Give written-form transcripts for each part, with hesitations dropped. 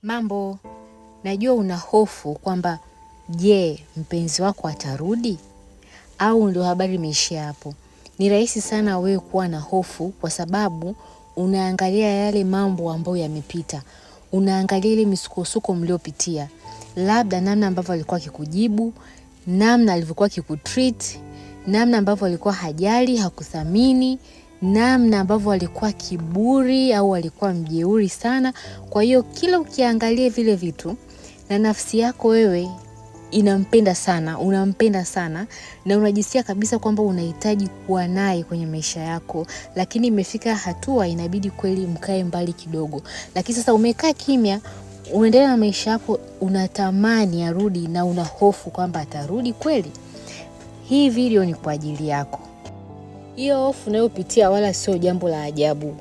Mambo, najua una hofu kwamba je, mpenzi wako atarudi? Au ndio habari imeishia hapo? Ni rahisi sana wewe kuwa na hofu kwa sababu unaangalia yale mambo ambayo yamepita. Unaangalia ile misukosuko mliopitia. Labda namna ambavyo alikuwa akikujibu, namna alivyokuwa akikutreat, namna ambavyo alikuwa hajali, hakuthamini, namna ambavyo alikuwa kiburi au alikuwa mjeuri sana. Kwa hiyo kila ukiangalia vile vitu na nafsi yako wewe inampenda sana, unampenda sana na unajisikia kabisa kwamba unahitaji kuwa naye kwenye maisha yako, lakini imefika hatua inabidi kweli mkae mbali kidogo. Lakini sasa umekaa kimya, unaendelea na maisha yako, unatamani arudi na una hofu kwamba atarudi kweli. Hii video ni kwa ajili yako. Hiyo hofu unayopitia wala sio jambo la ajabu.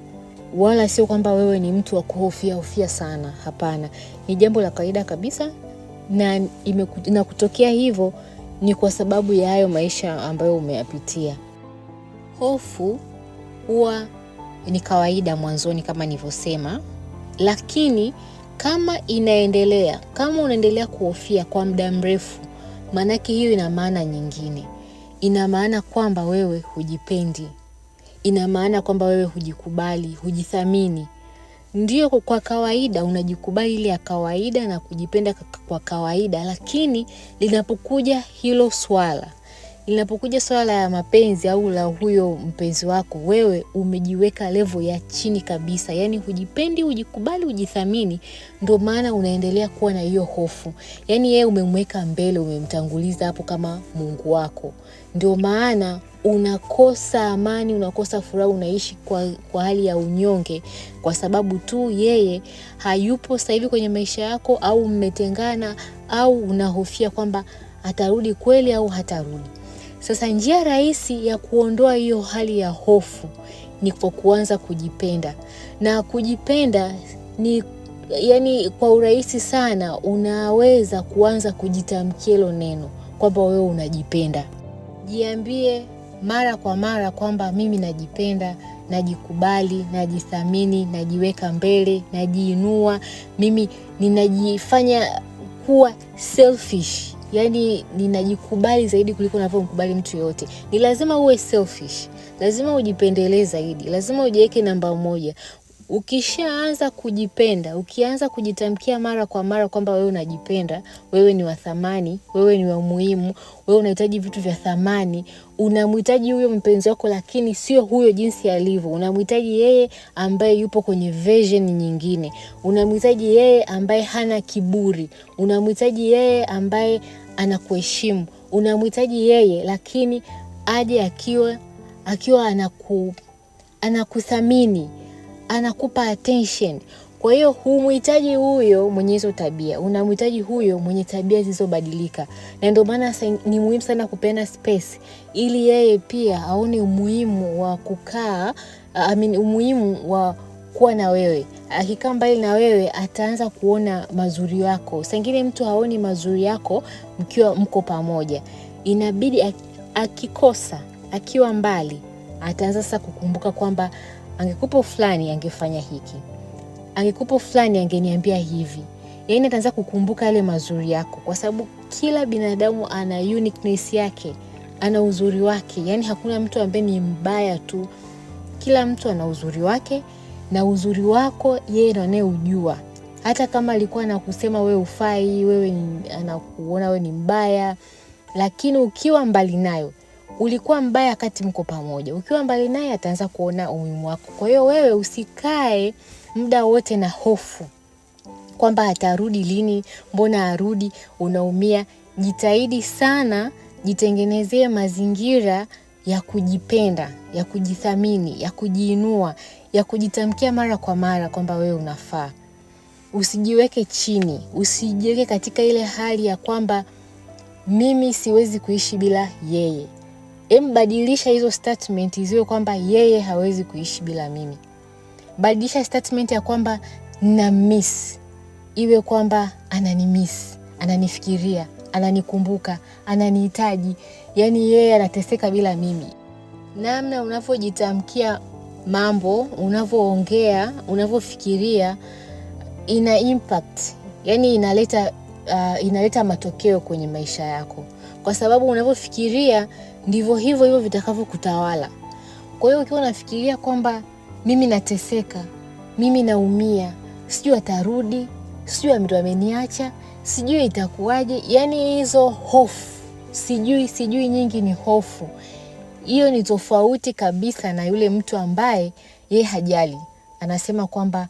Wala sio kwamba wewe ni mtu wa kuhofia sana, hapana. Ni jambo la kawaida kabisa na kutokea hivyo ni kwa sababu ya hayo maisha ambayo umeyapitia. Hofu huwa ni kawaida mwanzoni kama nilivyosema, lakini kama unaendelea kuhofia kwa muda mrefu, maanake hiyo ina maana nyingine. Ina maana kwamba wewe hujipendi. Ina maana kwamba wewe hujikubali, hujithamini. Ndio kwa kawaida unajikubali ile ya kawaida na kujipenda kwa kawaida, lakini linapokuja hilo swala ya mapenzi au la huyo mpenzi wako, wewe umejiweka level ya chini kabisa. Yaani hujipendi, hujikubali, hujithamini, ndio maana unaendelea kuwa na hiyo hofu. Yaani yeye umemweka mbele, umemtanguliza hapo kama Mungu wako. Ndio maana unakosa amani, unakosa furaha, unaishi kwa hali ya unyonge kwa sababu tu yeye hayupo sasa hivi kwenye maisha yako, au mmetengana, au unahofia kwamba atarudi kweli au hatarudi. Sasa njia rahisi ya kuondoa hiyo hali ya hofu ni kwa kuanza kujipenda. Na kujipenda ni kwa urahisi sana unaweza kuanza kujitamkia hilo neno kwamba wewe unajipenda. Jiambie mara kwa mara kwamba mimi najipenda, najikubali, najithamini, najiweka mbele, najiinua, mimi ninajifanya kuwa selfish. Yaani ninajikubali zaidi kuliko ninavyomkubali mtu yote. Ni lazima uwe selfish. Lazima ujipendelee zaidi. Lazima ujiweke namba moja. Ukishaanza kujipenda, ukianza kujitamkia mara kwa mara kwamba wewe unajipenda, wewe ni wa thamani, wewe ni wa muhimu, wewe unahitaji vitu vya thamani, unamhitaji huyo mpenzi wako lakini sio huyo jinsi alivyo. Unamhitaji yeye ambaye yupo kwenye version nyingine. Unamhitaji yeye ambaye hana kiburi. Unamhitaji yeye ambaye anakuheshimu. Unamhitaji yeye lakini aje akiwa anakuthamini, anakupa attention. Kwa hiyo humhitaji huyo mwenye hizo tabia, unamhitaji huyo mwenye tabia zisizobadilika. Na ndio maana ni muhimu sana kupeana space ili yeye pia aone umuhimu wa kukaa, umuhimu wa kuwa na wewe. Akikaa mbali na wewe ataanza kuona mazuri yako. Sengine mtu haoni mazuri yako mkiwa mko pamoja. Inabidi akiwa mbali ataanza sasa kukumbuka kwamba angekupa fulani angefanya hiki, angekupa fulani angeniambia hivi. Yaani ataanza kukumbuka yale mazuri yako, kwa sababu kila binadamu ana uniqueness yake, ana uzuri wake. Yaani hakuna mtu ambaye ni mbaya tu. Kila mtu ana uzuri wake, na uzuri wako yeye ndiye anayeujua. Hata kama alikuwa anakusema wewe hufai, anakuona wewe ni mbaya, lakini ukiwa mbali nayo, ulikuwa mbaya wakati mko pamoja, ukiwa mbali naye ataanza kuona umuhimu wako. Kwa hiyo wewe usikae muda wote na hofu kwamba atarudi lini, mbona arudi, unaumia. Jitahidi sana, jitengenezee mazingira ya kujipenda, ya kujithamini, ya kujiinua, ya kujitamkia mara kwa mara kwamba wewe unafaa. Usijiweke chini, usijiweke katika ile hali ya kwamba mimi siwezi kuishi bila yeye. Badilisha hizo statement ziwe kwamba yeye hawezi kuishi bila mimi. Badilisha statement ya kwamba na miss iwe kwamba ananimiss, ananifikiria, ananikumbuka, ananihitaji. Yaani yeye anateseka bila mimi. Namna unavyojitamkia mambo, unavyoongea, unavyofikiria ina impact, yani inaleta matokeo kwenye maisha yako, kwa sababu unavyofikiria ndivyo hivyo vitakavyokutawala. Kwa hiyo ukiwa unafikiria kwamba mimi nateseka, mimi naumia, sijui atarudi, sijui ameniacha, sijui itakuwaje, yani hizo hofu, sijui nyingi ni hofu. Hiyo ni tofauti kabisa na yule mtu ambaye yeye hajali. Anasema kwamba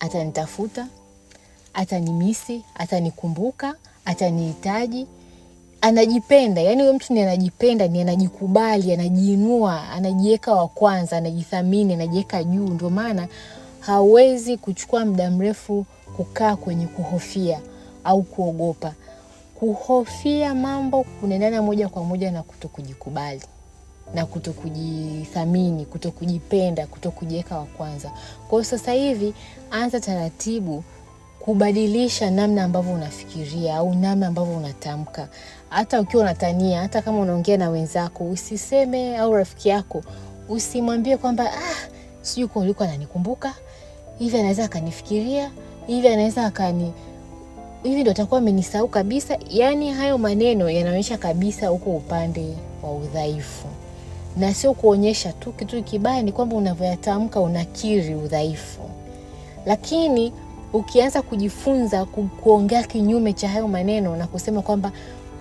atanitafuta, atanimisi, atanikumbuka, atanihitaji. Anajipenda, yani huyo mtu ni anajipenda, ni anajikubali, anajiinua, anajiweka wa kwanza, anajithamini, anajiweka juu. Ndio maana hawezi kuchukua muda mrefu kukaa kwenye kuhofia au kuogopa. Kuhofia mambo kunaendana moja kwa moja na kutokujikubali na kutokujithamini, kutokujipenda, kutokujiweka wa kwanza. Kwa sasa hivi anza taratibu kubadilisha namna ambavyo unafikiria au namna ambavyo unatamka. Hata ukiwa unatania, hata kama unaongea na wenzako, usiseme, au rafiki yako, usimwambie kwamba sijui kwa uliko ananikumbuka, hivi anaweza akanifikiria, hivi anaweza hivi ndio atakuwa amenisahau kabisa. Yani hayo maneno yanaonyesha kabisa uko upande wa udhaifu. Na sio kuonyesha tu, kitu kibaya ni kwamba unavyoyatamka unakiri udhaifu. Lakini ukianza kujifunza kuongea kinyume cha hayo maneno na kusema kwamba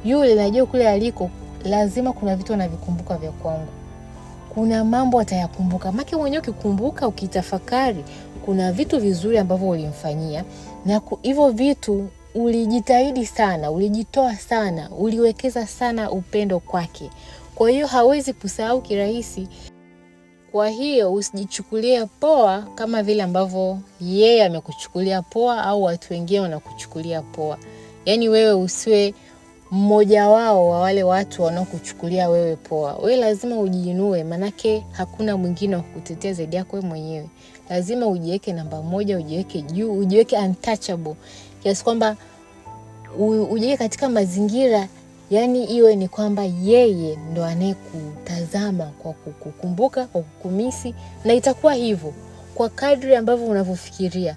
yule najua kule aliko lazima kuna vitu anavikumbuka vya kwangu, kuna mambo atayakumbuka. Maki mwenyewe ukikumbuka, ukitafakari, kuna vitu vizuri ambavyo ulimfanyia, na hivyo vitu ulijitahidi sana, ulijitoa sana, uliwekeza sana upendo kwake. Kwa hiyo hawezi kusahau kirahisi. Kwa hiyo usijichukulie poa kama vile ambavyo yeye amekuchukulia poa au watu wengine wanakuchukulia poa. Yani wewe usiwe mmoja wao wa wale watu wanaokuchukulia wewe poa. Wewe lazima ujiinue, manake hakuna mwingine wa kukutetea zaidi yako wewe mwenyewe. Lazima ujiweke namba moja, ujiweke juu, ujiweke untouchable. Kiasi kwamba ujiweke katika mazingira, yani iwe ni kwamba yeye ndo anayekutazama kwa kukumbuka, kwa kukumisi. Na itakuwa hivyo kwa kadri ambavyo unavyofikiria,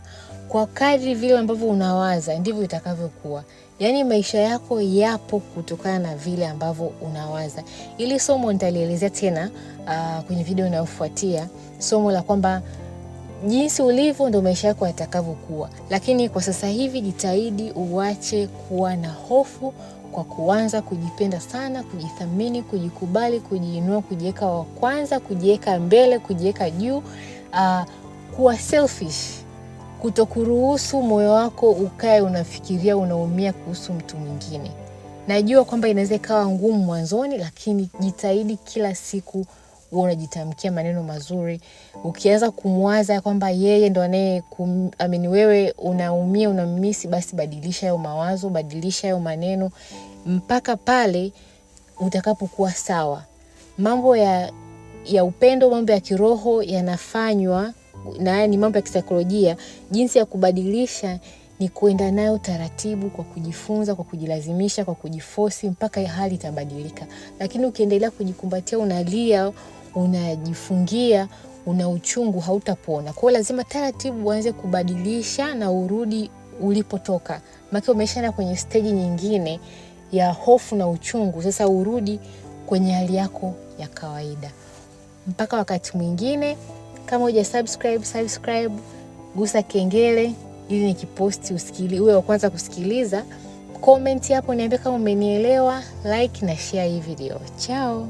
kwa kadri vile ambavyo unawaza, ndivyo itakavyokuwa. Yani maisha yako yapo kutokana na vile ambavyo unawaza. Ili somo nitalielezea tena kwenye video inayofuatia, somo la kwamba jinsi ulivyo ndio maisha yako yatakavyokuwa. Lakini kwa sasa hivi jitahidi uache kuwa na hofu, kwa kuanza kujipenda sana, kujithamini, kujikubali, kujiinua, kujiweka wa kwanza, kujiweka mbele, kujiweka juu, kuwa selfish, kutokuruhusu moyo wako ukae unafikiria unaumia kuhusu mtu mwingine. Najua kwamba inaweza ikawa ngumu mwanzoni, lakini jitahidi kila siku unajitamkia maneno mazuri. Ukianza kumwaza kwamba yeye ndo anayeamini wewe unaumia, unamisi, basi badilisha hayo mawazo, badilisha hayo maneno mpaka pale utakapokuwa sawa. Mambo ya upendo, mambo ya kiroho yanafanywa na ni mambo ya kisaikolojia. Jinsi ya kubadilisha ni kuenda nayo taratibu, kwa kujifunza, kwa kujilazimisha, kwa kujiforce mpaka hali itabadilika. Lakini ukiendelea kujikumbatia, unalia, unajifungia, una uchungu, hautapona. Kwa hiyo lazima taratibu uanze kubadilisha na urudi ulipotoka. Maana umeshaenda kwenye stage nyingine ya hofu na uchungu, sasa urudi kwenye hali yako ya kawaida. Mpaka wakati mwingine, kama hujasubscribe, gusa kengele ili nikiposti uwe wa kwanza kusikiliza. Comment hapo niambie kama umenielewa, like na share hii video. Ciao.